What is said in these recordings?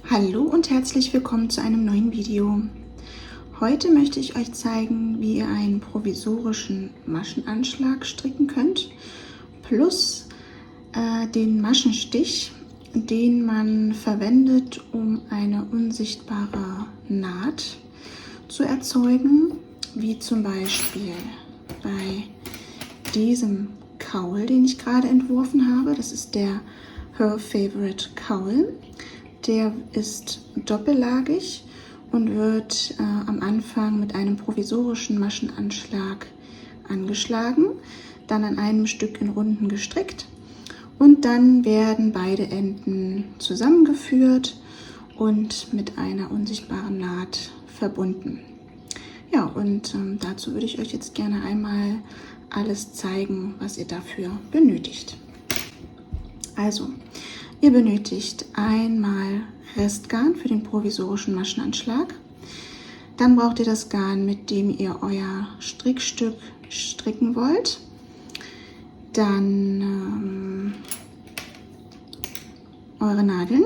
Hallo und herzlich willkommen zu einem neuen Video. Heute möchte ich euch zeigen, wie ihr einen provisorischen Maschenanschlag stricken könnt, plus den Maschenstich, den man verwendet, um eine unsichtbare Naht zu erzeugen, wie zum Beispiel bei diesem Kaul, den ich gerade entworfen habe. Das ist der Her Favorite Kaul. Der ist doppellagig und wird am Anfang mit einem provisorischen Maschenanschlag angeschlagen, dann an einem Stück in Runden gestrickt und dann werden beide Enden zusammengeführt und mit einer unsichtbaren Naht verbunden. Ja, und dazu würde ich euch jetzt gerne einmal alles zeigen, was ihr dafür benötigt. Also, ihr benötigt einmal Restgarn für den provisorischen Maschenanschlag. Dann braucht ihr das Garn, mit dem ihr euer Strickstück stricken wollt. Dann eure Nadeln,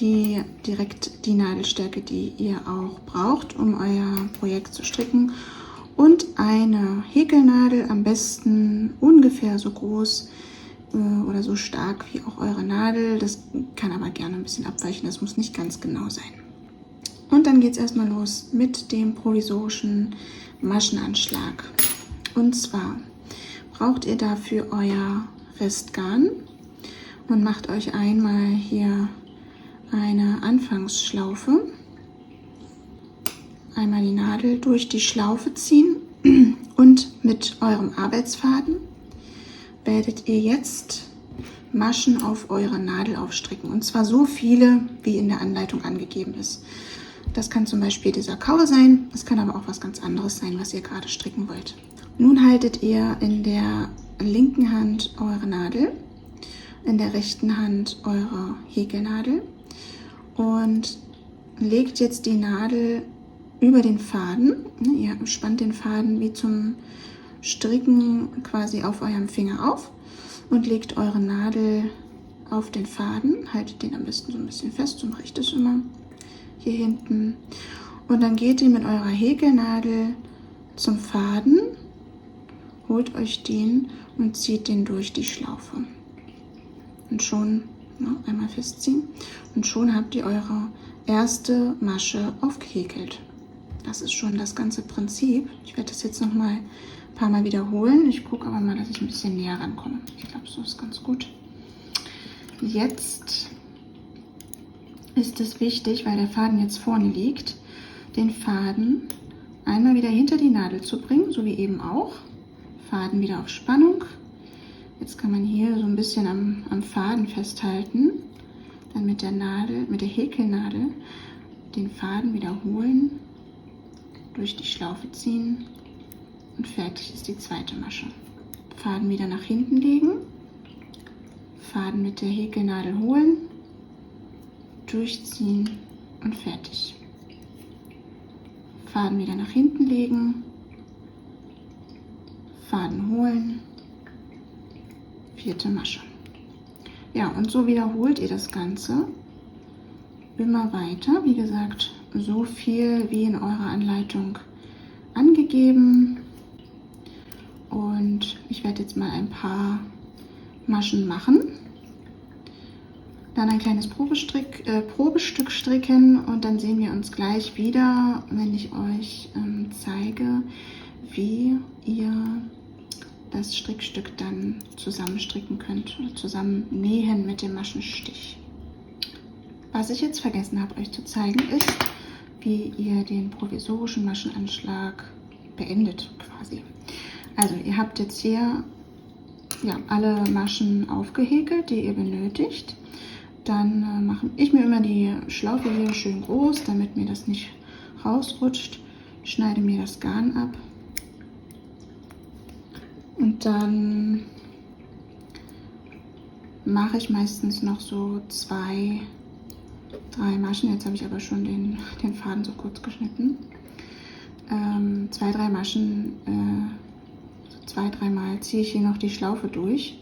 direkt die Nadelstärke, die ihr auch braucht, um euer Projekt zu stricken. Und eine Häkelnadel, am besten ungefähr so groß oder so stark wie auch eure Nadel. Das kann aber gerne ein bisschen abweichen, das muss nicht ganz genau sein. Und dann geht es erstmal los mit dem provisorischen Maschenanschlag. Und zwar braucht ihr dafür euer Restgarn und macht euch einmal hier eine Anfangsschlaufe. Einmal die Nadel durch die Schlaufe ziehen und mit eurem Arbeitsfaden werdet ihr jetzt Maschen auf eure Nadel aufstricken. Und zwar so viele, wie in der Anleitung angegeben ist. Das kann zum Beispiel dieser Kaul sein, es kann aber auch was ganz anderes sein, was ihr gerade stricken wollt. Nun haltet ihr in der linken Hand eure Nadel, in der rechten Hand eure Häkelnadel und legt jetzt die Nadel über den Faden. Ihr spannt den Faden wie zum Stricken quasi auf eurem Finger auf und legt eure Nadel auf den Faden, haltet den am besten so ein bisschen fest, so mache ich das immer hier hinten. Und dann geht ihr mit eurer Häkelnadel zum Faden, holt euch den und zieht den durch die Schlaufe. Und schon, einmal festziehen, und schon habt ihr eure erste Masche aufgehäkelt. Das ist schon das ganze Prinzip. Ich werde das jetzt noch mal ein paar Mal wiederholen. Ich gucke aber mal, dass ich ein bisschen näher rankomme. Ich glaube, so ist ganz gut. Jetzt ist es wichtig, weil der Faden jetzt vorne liegt, den Faden einmal wieder hinter die Nadel zu bringen, so wie eben auch. Faden wieder auf Spannung. Jetzt kann man hier so ein bisschen am Faden festhalten. Dann mit der Nadel, mit der Häkelnadel den Faden wiederholen, durch die Schlaufe ziehen und fertig ist die zweite Masche. Faden wieder nach hinten legen, Faden mit der Häkelnadel holen, durchziehen und fertig. Faden wieder nach hinten legen, Faden holen, vierte Masche. Ja, und so wiederholt ihr das Ganze immer weiter. Wie gesagt, so viel wie in eurer Anleitung angegeben. Und ich werde jetzt mal ein paar Maschen machen. Dann ein kleines Probestück stricken und dann sehen wir uns gleich wieder, wenn ich euch zeige, wie ihr das Strickstück dann zusammenstricken könnt oder zusammen nähen mit dem Maschenstich. Was ich jetzt vergessen habe euch zu zeigen ist, wie ihr den provisorischen Maschenanschlag beendet quasi. Also ihr habt jetzt hier alle Maschen aufgehäkelt, die ihr benötigt. Dann mache ich mir immer die Schlaufe hier schön groß, damit mir das nicht rausrutscht. Schneide mir das Garn ab. Und dann mache ich meistens noch so 2, 3 Maschen. Jetzt habe ich aber schon den Faden so kurz geschnitten. 2, 3 Maschen, 2, 3 Mal ziehe ich hier noch die Schlaufe durch,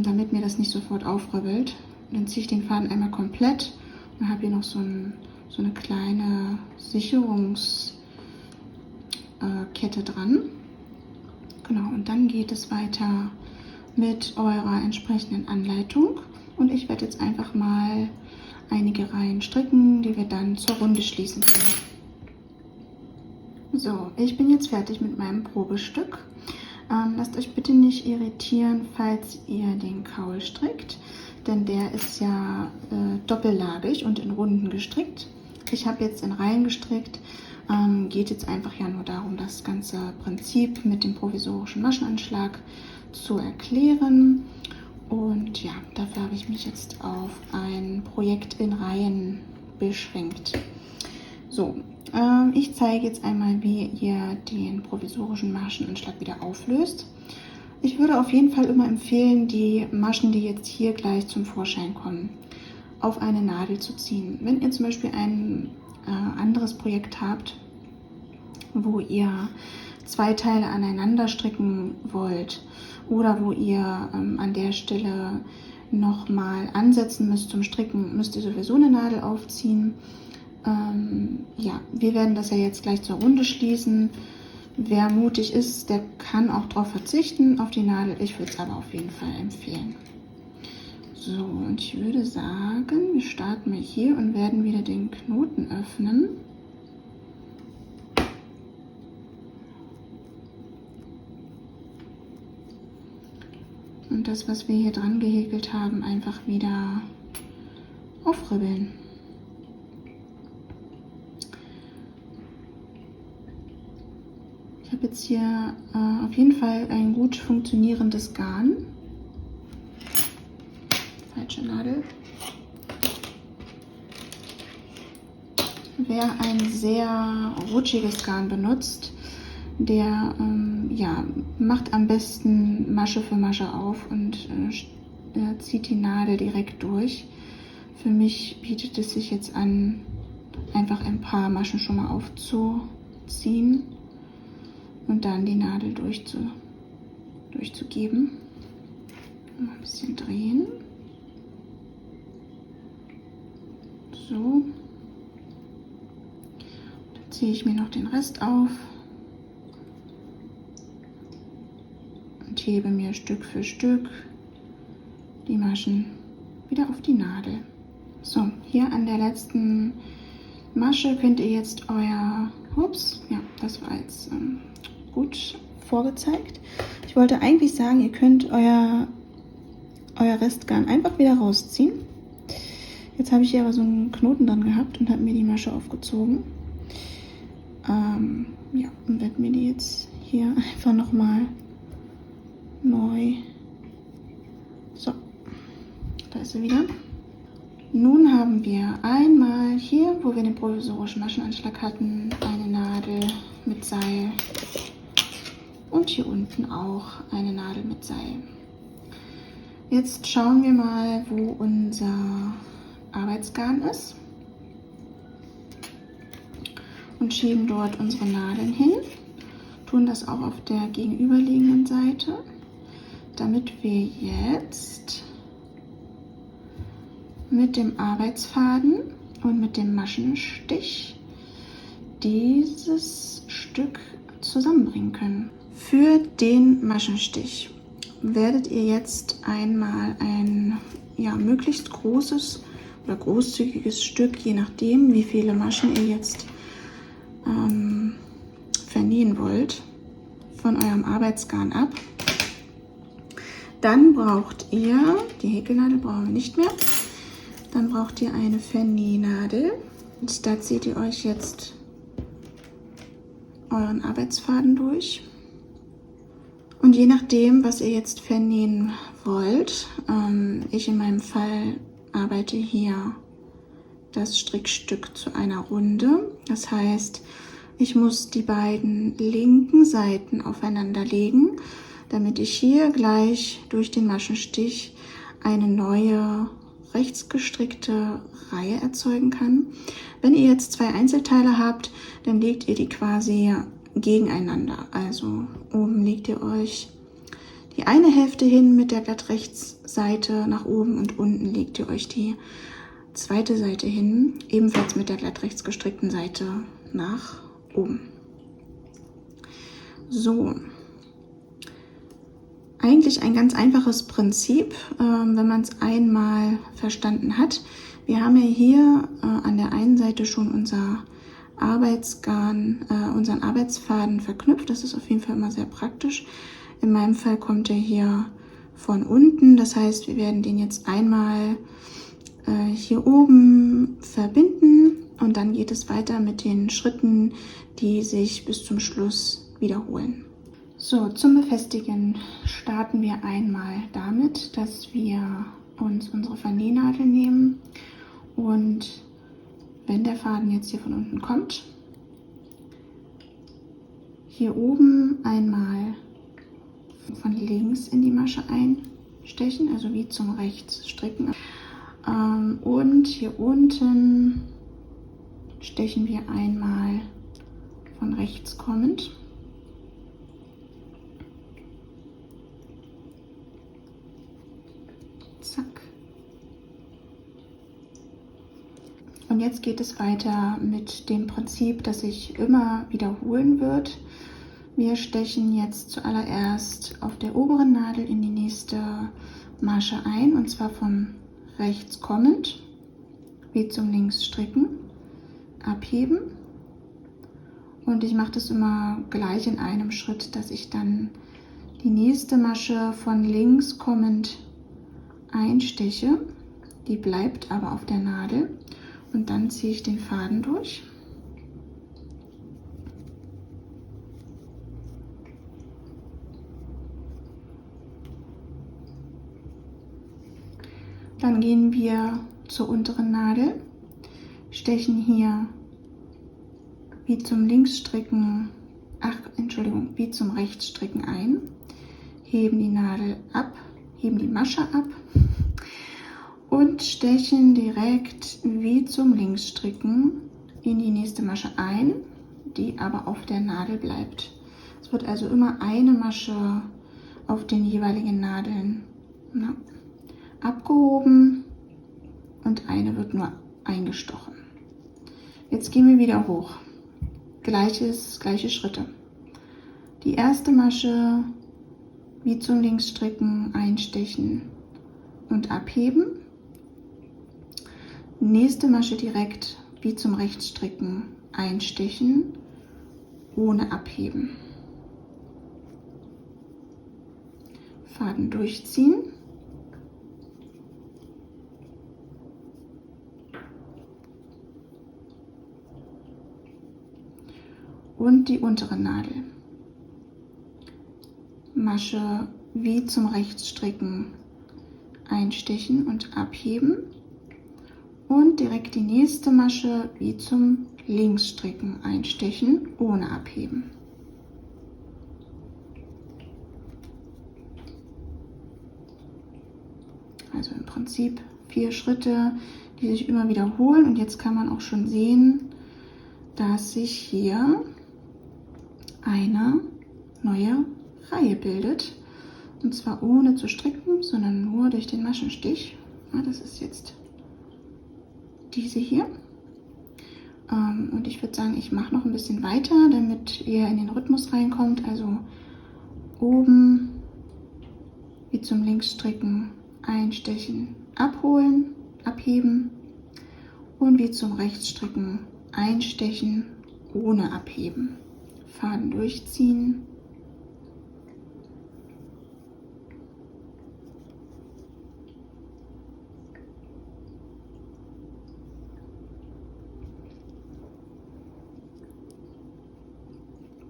damit mir das nicht sofort aufrübbelt. Dann ziehe ich den Faden einmal komplett Dann habe ich noch so eine kleine Sicherungskette dran. Genau, und dann geht es weiter mit eurer entsprechenden Anleitung. Und ich werde jetzt einfach mal einige Reihen stricken, die wir dann zur Runde schließen können. So, ich bin jetzt fertig mit meinem Probestück. Lasst euch bitte nicht irritieren, falls ihr den Kaul strickt, denn der ist ja doppellagig und in Runden gestrickt. Ich habe jetzt in Reihen gestrickt. Geht jetzt einfach ja nur darum, das ganze Prinzip mit dem provisorischen Maschenanschlag zu erklären. Und ja, dafür habe ich mich jetzt auf ein Projekt in Reihen beschränkt. So, ich zeige jetzt einmal, wie ihr den provisorischen Maschenanschlag wieder auflöst. Ich würde auf jeden Fall immer empfehlen, die Maschen, die jetzt hier gleich zum Vorschein kommen, auf eine Nadel zu ziehen. Wenn ihr zum Beispiel ein anderes Projekt habt, wo ihr 2 Teile aneinander stricken wollt oder wo ihr an der Stelle nochmal ansetzen müsst zum Stricken, müsst ihr sowieso eine Nadel aufziehen. Ja, wir werden das ja jetzt gleich zur Runde schließen. Wer mutig ist, der kann auch darauf verzichten, auf die Nadel. Ich würde es aber auf jeden Fall empfehlen. So, und ich würde sagen, wir starten mal hier und werden wieder den Knoten öffnen. Und das, was wir hier dran gehäkelt haben, einfach wieder aufribbeln. Ich habe jetzt hier auf jeden Fall ein gut funktionierendes Garn. Falsche Nadel. Wer ein sehr rutschiges Garn benutzt, der ja, macht am besten Masche für Masche auf und zieht die Nadel direkt durch. Für mich bietet es sich jetzt an, einfach ein paar Maschen schon mal aufzuziehen und dann die Nadel durchzugeben. Mal ein bisschen drehen. So. Dann ziehe ich mir noch den Rest auf und hebe mir Stück für Stück die Maschen wieder auf die Nadel. So, hier an der letzten Masche könnt ihr jetzt euer, ups, ja, das war jetzt gut vorgezeigt. Ich wollte eigentlich sagen, ihr könnt euer Restgarn einfach wieder rausziehen. Jetzt habe ich hier aber so einen Knoten dran gehabt und habe mir die Masche aufgezogen. Ja, und werde mir die jetzt hier einfach nochmal neu. So, da ist sie wieder. Nun haben wir einmal hier, wo wir den provisorischen Maschenanschlag hatten, eine Nadel mit Seil und hier unten auch eine Nadel mit Seil. Jetzt schauen wir mal, wo unser Arbeitsgarn ist und schieben dort unsere Nadeln hin, tun das auch auf der gegenüberliegenden Seite, damit wir jetzt mit dem Arbeitsfaden und mit dem Maschenstich dieses Stück zusammenbringen können. Für den Maschenstich werdet ihr jetzt einmal ein möglichst großes oder großzügiges Stück, je nachdem, wie viele Maschen ihr jetzt vernähen wollt, von eurem Arbeitsgarn ab. Dann braucht ihr, die Häkelnadel brauchen wir nicht mehr, dann braucht ihr eine Vernähnadel. Und da zieht ihr euch jetzt euren Arbeitsfaden durch. Und je nachdem, was ihr jetzt vernähen wollt, ich in meinem Fall arbeite hier das Strickstück zu einer Runde. Das heißt, ich muss die beiden linken Seiten aufeinander legen, damit ich hier gleich durch den Maschenstich eine neue rechts gestrickte Reihe erzeugen kann. Wenn ihr jetzt 2 Einzelteile habt, dann legt ihr die quasi gegeneinander. Also oben legt ihr euch die eine Hälfte hin mit der Blattrechtsseite nach oben und unten legt ihr euch die zweite Seite hin, ebenfalls mit der glattrechts gestrickten Seite nach oben. So, eigentlich ein ganz einfaches Prinzip, wenn man es einmal verstanden hat. Wir haben ja hier an der einen Seite schon unser Arbeitsgarn, unseren Arbeitsfaden verknüpft. Das ist auf jeden Fall immer sehr praktisch. In meinem Fall kommt er hier von unten. Das heißt, wir werden den jetzt einmal hier oben verbinden und dann geht es weiter mit den Schritten, die sich bis zum Schluss wiederholen. So, zum Befestigen starten wir einmal damit, dass wir uns unsere Vernähnadel nehmen und wenn der Faden jetzt hier von unten kommt, hier oben einmal von links in die Masche einstechen, also wie zum Rechtsstricken. Und hier unten stechen wir einmal von rechts kommend. Zack. Und jetzt geht es weiter mit dem Prinzip, das sich immer wiederholen wird. Wir stechen jetzt zuallererst auf der oberen Nadel in die nächste Masche ein, und zwar von rechts kommend, wie zum Linksstricken, abheben. Und ich mache das immer gleich in einem Schritt, dass ich dann die nächste Masche von links kommend einsteche. Die bleibt aber auf der Nadel und dann ziehe ich den Faden durch. Dann gehen wir zur unteren Nadel, stechen hier wie zum Linksstricken, wie zum Rechtsstricken ein, heben die Nadel ab, heben die Masche ab und stechen direkt wie zum Linksstricken in die nächste Masche ein, die aber auf der Nadel bleibt. Es wird also immer eine Masche auf den jeweiligen Nadeln abgehoben und eine wird nur eingestochen. Jetzt gehen wir wieder hoch. Gleiche Schritte. Die erste Masche wie zum Linksstricken einstechen und abheben. Nächste Masche direkt wie zum Rechtsstricken einstechen, ohne abheben. Faden durchziehen. Und die untere Nadel. Masche wie zum Rechtsstricken einstechen und abheben und direkt die nächste Masche wie zum Linksstricken einstechen, ohne abheben. Also im Prinzip 4 Schritte, die sich immer wiederholen, und jetzt kann man auch schon sehen, dass sich hier eine neue Reihe bildet, und zwar ohne zu stricken, sondern nur durch den Maschenstich. Ja, das ist jetzt diese hier. Und ich würde sagen, ich mache noch ein bisschen weiter, damit ihr in den Rhythmus reinkommt. Also oben wie zum Linksstricken einstechen, abholen, abheben und wie zum Rechtsstricken einstechen, ohne abheben. Faden durchziehen.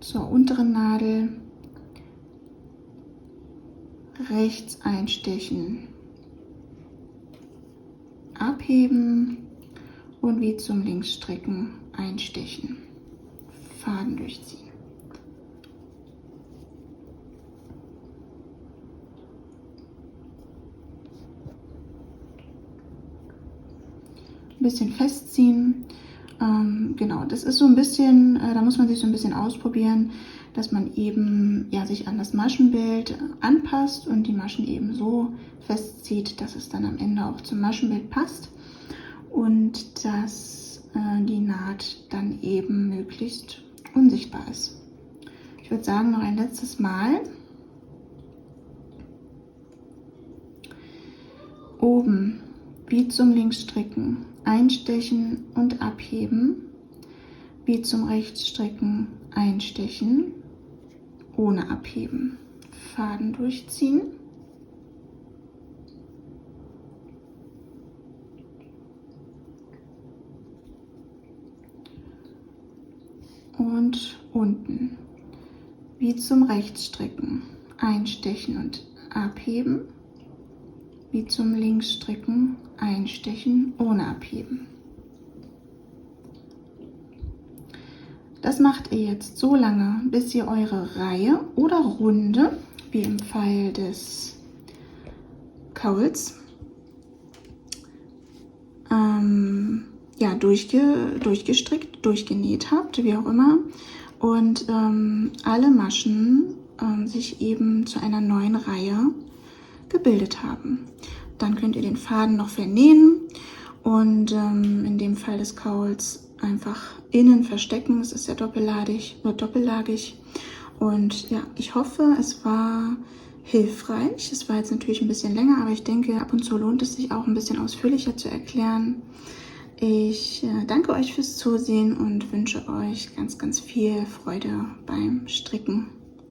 Zur unteren Nadel rechts einstechen, abheben und wie zum Linksstricken einstechen. Faden durchziehen. Ein bisschen festziehen. Genau, das ist so ein bisschen, da muss man sich so ein bisschen ausprobieren, dass man eben ja sich an das Maschenbild anpasst und die Maschen eben so festzieht, dass es dann am Ende auch zum Maschenbild passt. und dass die Naht dann eben möglichst unsichtbar ist. Ich würde sagen, noch ein letztes Mal. Oben wie zum Linksstricken einstechen und abheben, wie zum Rechtsstricken einstechen, ohne abheben. Faden durchziehen. Und unten wie zum Rechtsstricken einstechen und abheben, wie zum Linksstricken einstechen ohne abheben. Das macht ihr jetzt so lange, bis ihr eure Reihe oder Runde, wie im Fall des Cowls, ja, durchgestrickt, durchgenäht habt, wie auch immer, und alle Maschen sich eben zu einer neuen Reihe gebildet haben. Dann könnt ihr den Faden noch vernähen und in dem Fall des Cowls einfach innen verstecken. Es ist ja doppellagig. Und ja, ich hoffe, es war hilfreich. Es war jetzt natürlich ein bisschen länger, aber ich denke, ab und zu lohnt es sich auch ein bisschen ausführlicher zu erklären. Ich danke euch fürs Zusehen und wünsche euch ganz, ganz viel Freude beim Stricken.